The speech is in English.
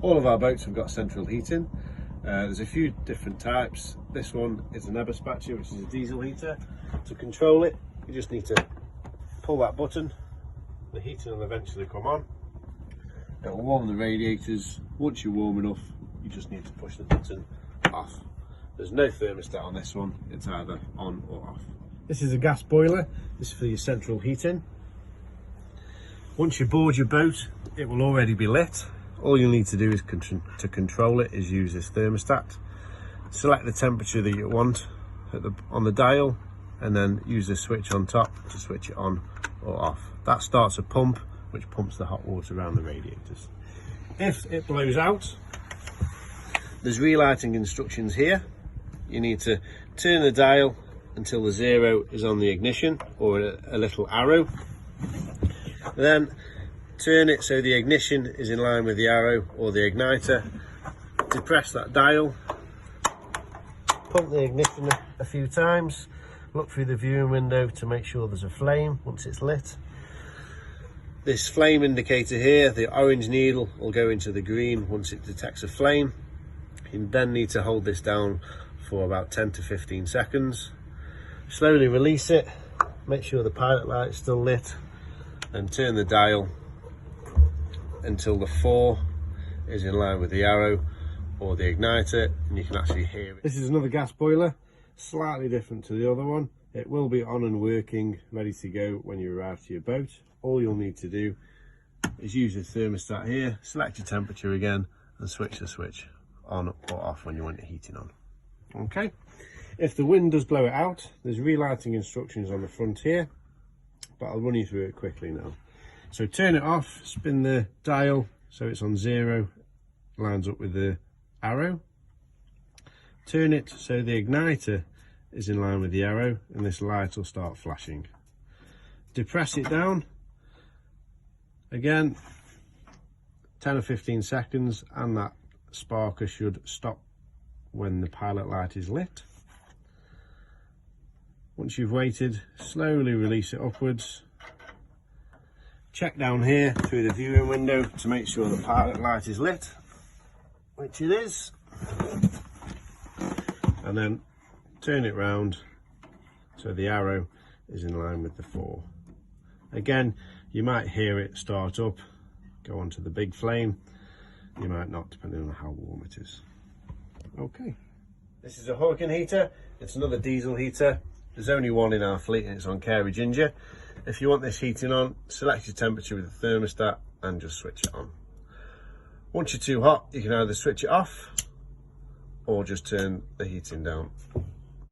All of our boats have got central heating. There's a few different types. This one is an Eberspacher, which is a diesel heater. To control it, you just need to pull that button. The heating will eventually come on. It will warm the radiators. Once you're warm enough, you just need to push the button off. There's no thermostat on this one. It's either on or off. This is a gas boiler. This is for your central heating. Once you board your boat, it will already be lit. All you need to do is to control it is use this thermostat. Select the temperature that you want on the dial, and then use the switch on top to switch it on or off. That starts a pump which pumps the hot water around the radiators. If it blows out, there's relighting instructions here. You need to turn the dial until the 0 is on the ignition, or a little arrow. Then turn it so the ignition is in line with the arrow or the igniter. Depress that dial, pump the ignition a few times, look through the viewing window to make sure there's a flame once it's lit. This flame indicator here, the orange needle, will go into the green once it detects a flame. You then need to hold this down for about 10 to 15 seconds. Slowly release it, make sure the pilot light is still lit, and turn the dial until the 4 is in line with the arrow or the igniter, and you can actually hear it. This is another gas boiler, slightly different to the other one. It will be on and working, ready to go when you arrive to your boat. All you'll need to do is use the thermostat here, select your temperature again, and switch the switch on or off when you want your heating on. Okay, if the wind does blow it out, there's relighting instructions on the front here, but I'll run you through it quickly now. So turn it off, spin the dial so it's on 0, lines up with the arrow. Turn it so the igniter is in line with the arrow, and this light will start flashing. Depress it down, again 10 or 15 seconds, and that sparker should stop when the pilot light is lit. Once you've waited, slowly release it upwards. Check down here through the viewing window to make sure the pilot light is lit, which it is, and then turn it round so the arrow is in line with the 4. Again, you might hear it start up, go onto the big flame. You might not, depending on how warm it is. Okay, this is a Hurricane heater. It's another diesel heater. There's only one in our fleet, and it's on Carey Ginger. If you want this heating on, select your temperature with the thermostat and just switch it on. Once you're too hot, you can either switch it off or just turn the heating down.